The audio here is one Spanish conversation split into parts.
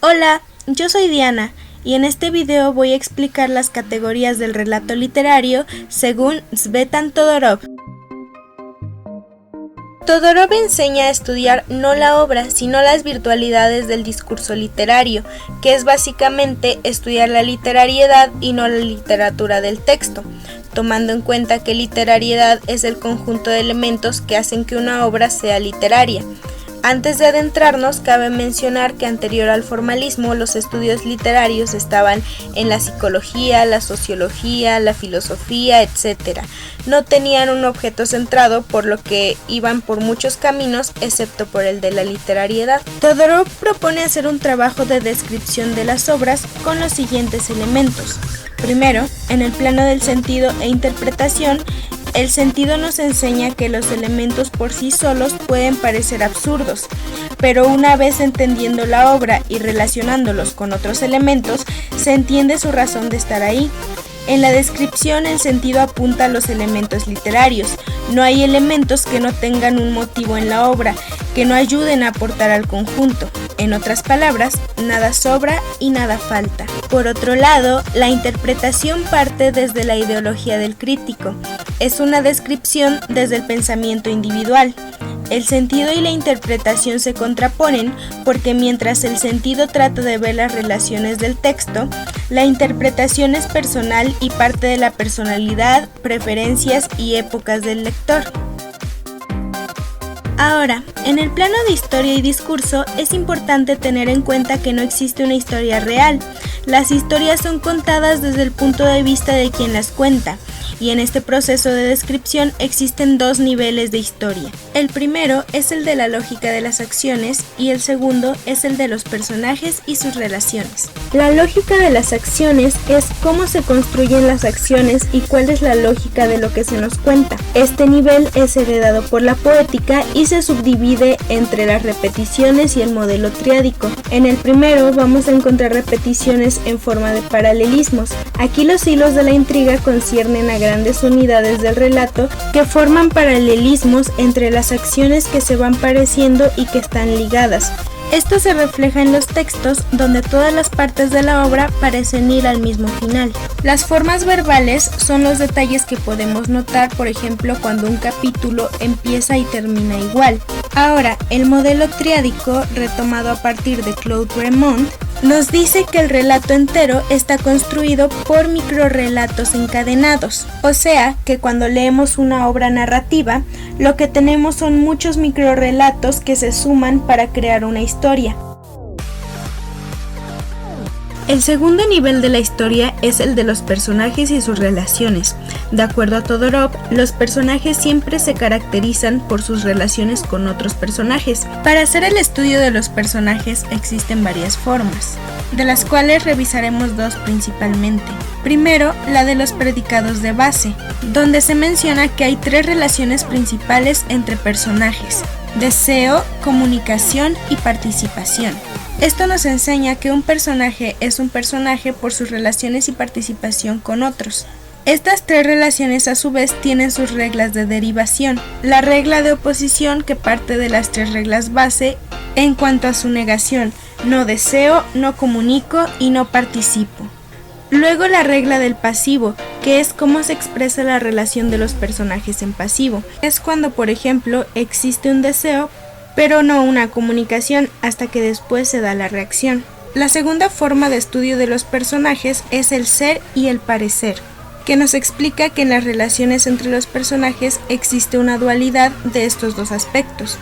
Hola, yo soy Diana y en este video voy a explicar las categorías del relato literario según Tzvetan Todorov. Todorov enseña a estudiar no la obra, sino las virtualidades del discurso literario, que es básicamente estudiar la literariedad y no la literatura del texto, tomando en cuenta que literariedad es el conjunto de elementos que hacen que una obra sea literaria. Antes de adentrarnos, cabe mencionar que anterior al formalismo, los estudios literarios estaban en la psicología, la sociología, la filosofía, etc. No tenían un objeto centrado, por lo que iban por muchos caminos, excepto por el de la literariedad. Todorov propone hacer un trabajo de descripción de las obras con los siguientes elementos. Primero, en el plano del sentido e interpretación, el sentido nos enseña que los elementos por sí solos pueden parecer absurdos, pero una vez entendiendo la obra y relacionándolos con otros elementos, se entiende su razón de estar ahí. En la descripción, el sentido apunta a los elementos literarios. No hay elementos que no tengan un motivo en la obra, que no ayuden a aportar al conjunto. En otras palabras, nada sobra y nada falta. Por otro lado, la interpretación parte desde la ideología del crítico. Es una descripción desde el pensamiento individual. El sentido y la interpretación se contraponen porque mientras el sentido trata de ver las relaciones del texto, la interpretación es personal y parte de la personalidad, preferencias y épocas del lector. Ahora, en el plano de historia y discurso, es importante tener en cuenta que no existe una historia real. Las historias son contadas desde el punto de vista de quien las cuenta, y en este proceso de descripción existen dos niveles de historia. El primero es el de la lógica de las acciones y el segundo es el de los personajes y sus relaciones. La lógica de las acciones es cómo se construyen las acciones y cuál es la lógica de lo que se nos cuenta. Este nivel es heredado por la poética y se subdivide entre las repeticiones y el modelo triádico. En el primero vamos a encontrar repeticiones en forma de paralelismos. Aquí los hilos de la intriga conciernen a grandes unidades del relato que forman paralelismos entre las acciones que se van pareciendo y que están ligadas. Esto se refleja en los textos donde todas las partes de la obra parecen ir al mismo final. Las formas verbales son los detalles que podemos notar, por ejemplo, cuando un capítulo empieza y termina igual. Ahora, el modelo triádico, retomado a partir de Claude Bremont, nos dice que el relato entero está construido por microrrelatos encadenados, o sea que cuando leemos una obra narrativa, lo que tenemos son muchos microrrelatos que se suman para crear una historia. El segundo nivel de la historia es el de los personajes y sus relaciones. De acuerdo a Todorov, los personajes siempre se caracterizan por sus relaciones con otros personajes. Para hacer el estudio de los personajes existen varias formas, de las cuales revisaremos dos principalmente. Primero, la de los predicados de base, donde se menciona que hay tres relaciones principales entre personajes: deseo, comunicación y participación. Esto nos enseña que un personaje es un personaje por sus relaciones y participación con otros. Estas tres relaciones a su vez tienen sus reglas de derivación. La regla de oposición, que parte de las tres reglas base en cuanto a su negación: no deseo, no comunico y no participo. Luego la regla del pasivo, que es cómo se expresa la relación de los personajes en pasivo. Es cuando, por ejemplo, existe un deseo, pero no una comunicación hasta que después se da la reacción. La segunda forma de estudio de los personajes es el ser y el parecer, que nos explica que en las relaciones entre los personajes existe una dualidad de estos dos aspectos.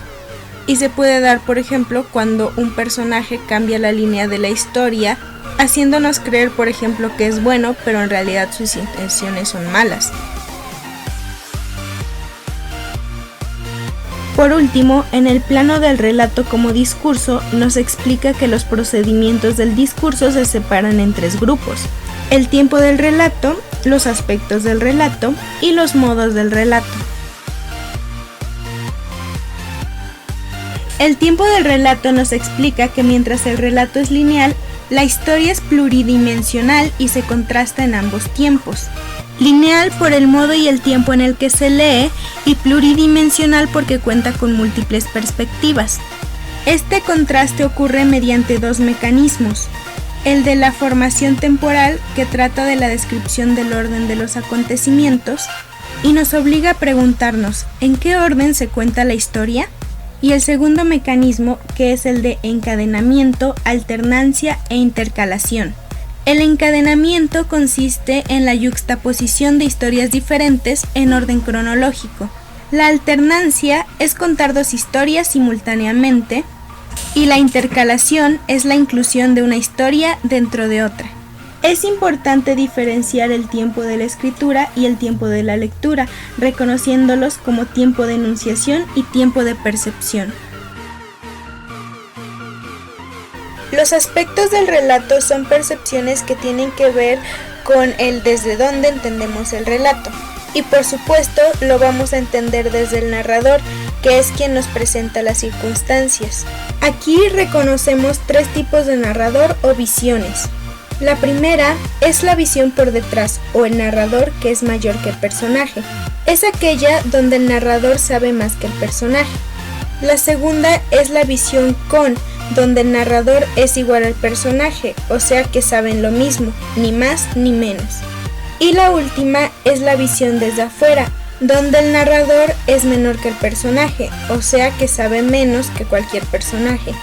Y se puede dar, por ejemplo, cuando un personaje cambia la línea de la historia, haciéndonos creer, por ejemplo, que es bueno, pero en realidad sus intenciones son malas. Por último, en el plano del relato como discurso, nos explica que los procedimientos del discurso se separan en tres grupos: el tiempo del relato, los aspectos del relato y los modos del relato. El tiempo del relato nos explica que mientras el relato es lineal, la historia es pluridimensional y se contrasta en ambos tiempos. Lineal por el modo y el tiempo en el que se lee y pluridimensional porque cuenta con múltiples perspectivas. Este contraste ocurre mediante dos mecanismos: el de la formación temporal, que trata de la descripción del orden de los acontecimientos y nos obliga a preguntarnos ¿en qué orden se cuenta la historia? Y el segundo mecanismo, que es el de encadenamiento, alternancia e intercalación. El encadenamiento consiste en la yuxtaposición de historias diferentes en orden cronológico. La alternancia es contar dos historias simultáneamente y la intercalación es la inclusión de una historia dentro de otra. Es importante diferenciar el tiempo de la escritura y el tiempo de la lectura, reconociéndolos como tiempo de enunciación y tiempo de percepción. Los aspectos del relato son percepciones que tienen que ver con el desde dónde entendemos el relato. Y por supuesto lo vamos a entender desde el narrador, que es quien nos presenta las circunstancias. Aquí reconocemos tres tipos de narrador o visiones. La primera es la visión por detrás, o el narrador que es mayor que el personaje. Es aquella donde el narrador sabe más que el personaje. La segunda es la visión con, donde el narrador es igual al personaje, o sea que saben lo mismo, ni más ni menos. Y la última es la visión desde afuera, donde el narrador es menor que el personaje, o sea que sabe menos que cualquier personaje.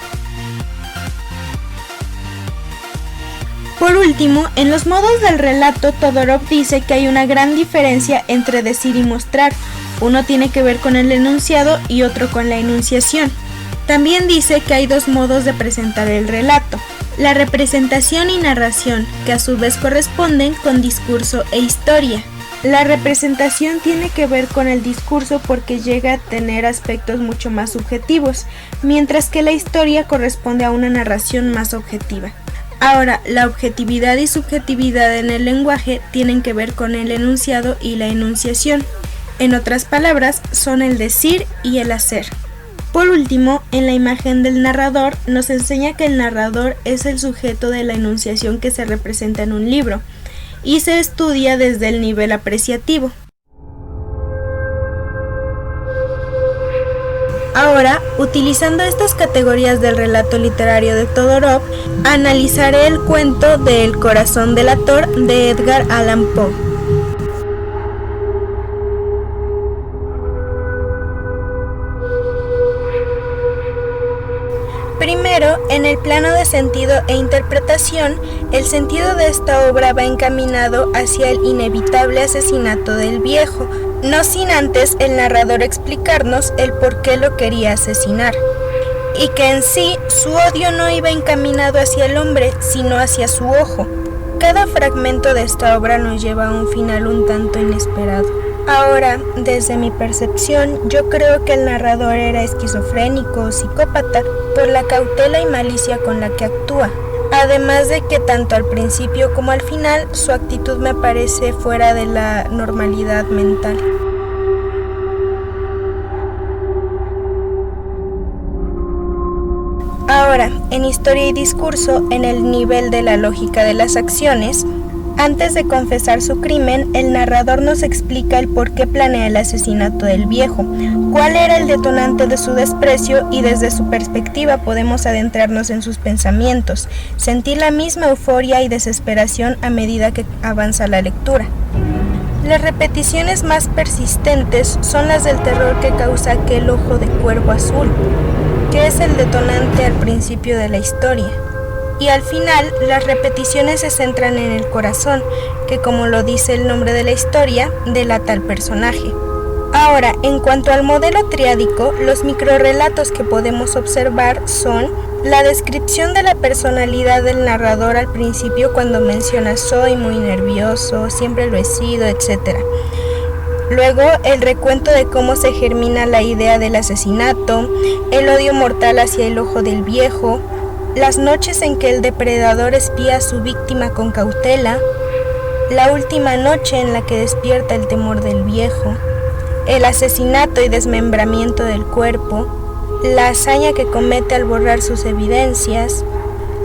Por último, en los modos del relato, Todorov dice que hay una gran diferencia entre decir y mostrar. Uno tiene que ver con el enunciado y otro con la enunciación. También dice que hay dos modos de presentar el relato: la representación y narración, que a su vez corresponden con discurso e historia. La representación tiene que ver con el discurso porque llega a tener aspectos mucho más subjetivos, mientras que la historia corresponde a una narración más objetiva. Ahora, la objetividad y subjetividad en el lenguaje tienen que ver con el enunciado y la enunciación. En otras palabras, son el decir y el hacer. Por último, en la imagen del narrador nos enseña que el narrador es el sujeto de la enunciación que se representa en un libro y se estudia desde el nivel apreciativo. Ahora, utilizando estas categorías del relato literario de Todorov, analizaré el cuento de El corazón delator de Edgar Allan Poe. Primero, en el plano de sentido e interpretación, el sentido de esta obra va encaminado hacia el inevitable asesinato del viejo, no sin antes el narrador explicarnos el por qué lo quería asesinar, y que en sí su odio no iba encaminado hacia el hombre, sino hacia su ojo. Cada fragmento de esta obra nos lleva a un final un tanto inesperado. Ahora, desde mi percepción, yo creo que el narrador era esquizofrénico o psicópata por la cautela y malicia con la que actúa. Además de que tanto al principio como al final, su actitud me parece fuera de la normalidad mental. Ahora, en historia y discurso, en el nivel de la lógica de las acciones, antes de confesar su crimen, el narrador nos explica el por qué planea el asesinato del viejo, cuál era el detonante de su desprecio y desde su perspectiva podemos adentrarnos en sus pensamientos, sentir la misma euforia y desesperación a medida que avanza la lectura. Las repeticiones más persistentes son las del terror que causa aquel ojo de cuervo azul, que es el detonante al principio de la historia. Y al final, las repeticiones se centran en el corazón, que como lo dice el nombre de la historia, delata al personaje. Ahora, en cuanto al modelo triádico, los microrrelatos que podemos observar son la descripción de la personalidad del narrador al principio cuando menciona soy muy nervioso, siempre lo he sido, etc. Luego, el recuento de cómo se germina la idea del asesinato, el odio mortal hacia el ojo del viejo, las noches en que el depredador espía a su víctima con cautela, la última noche en la que despierta el temor del viejo, el asesinato y desmembramiento del cuerpo, la hazaña que comete al borrar sus evidencias,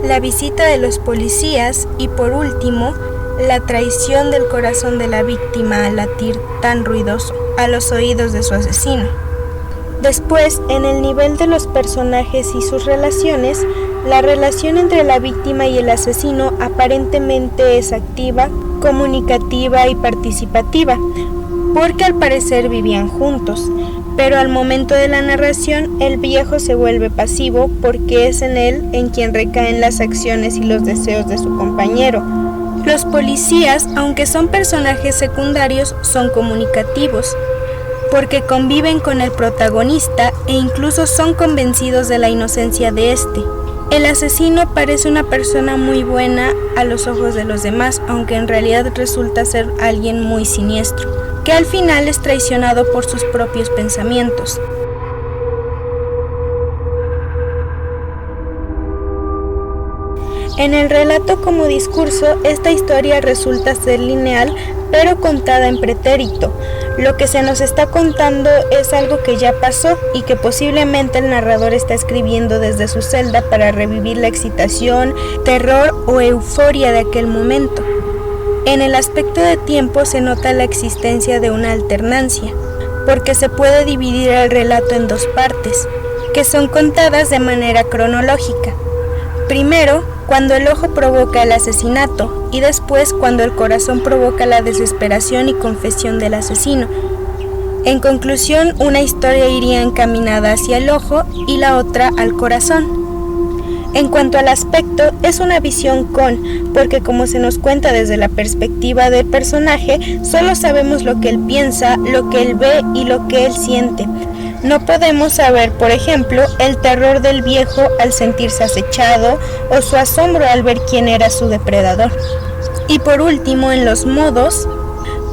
la visita de los policías y por último, la traición del corazón de la víctima al latir tan ruidoso a los oídos de su asesino. Después, en el nivel de los personajes y sus relaciones, la relación entre la víctima y el asesino aparentemente es activa, comunicativa y participativa, porque al parecer vivían juntos, pero al momento de la narración el viejo se vuelve pasivo porque es en él en quien recaen las acciones y los deseos de su compañero. Los policías, aunque son personajes secundarios, son comunicativos, porque conviven con el protagonista e incluso son convencidos de la inocencia de este. El asesino parece una persona muy buena a los ojos de los demás, aunque en realidad resulta ser alguien muy siniestro, que al final es traicionado por sus propios pensamientos. En el relato como discurso, esta historia resulta ser lineal, pero contada en pretérito. Lo que se nos está contando es algo que ya pasó y que posiblemente el narrador está escribiendo desde su celda para revivir la excitación, terror o euforia de aquel momento. En el aspecto de tiempo se nota la existencia de una alternancia, porque se puede dividir el relato en dos partes, que son contadas de manera cronológica. Primero, cuando el ojo provoca el asesinato, y después cuando el corazón provoca la desesperación y confesión del asesino. En conclusión, una historia iría encaminada hacia el ojo y la otra al corazón. En cuanto al aspecto, es una visión porque como se nos cuenta desde la perspectiva del personaje, solo sabemos lo que él piensa, lo que él ve y lo que él siente. No podemos saber, por ejemplo, el terror del viejo al sentirse acechado o su asombro al ver quién era su depredador. Y por último, en los modos,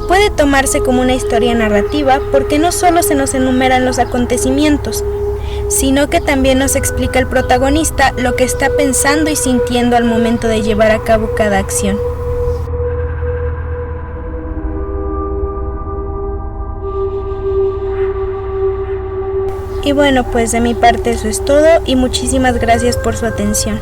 puede tomarse como una historia narrativa porque no solo se nos enumeran los acontecimientos, sino que también nos explica el protagonista lo que está pensando y sintiendo al momento de llevar a cabo cada acción. Y bueno, pues de mi parte eso es todo y muchísimas gracias por su atención.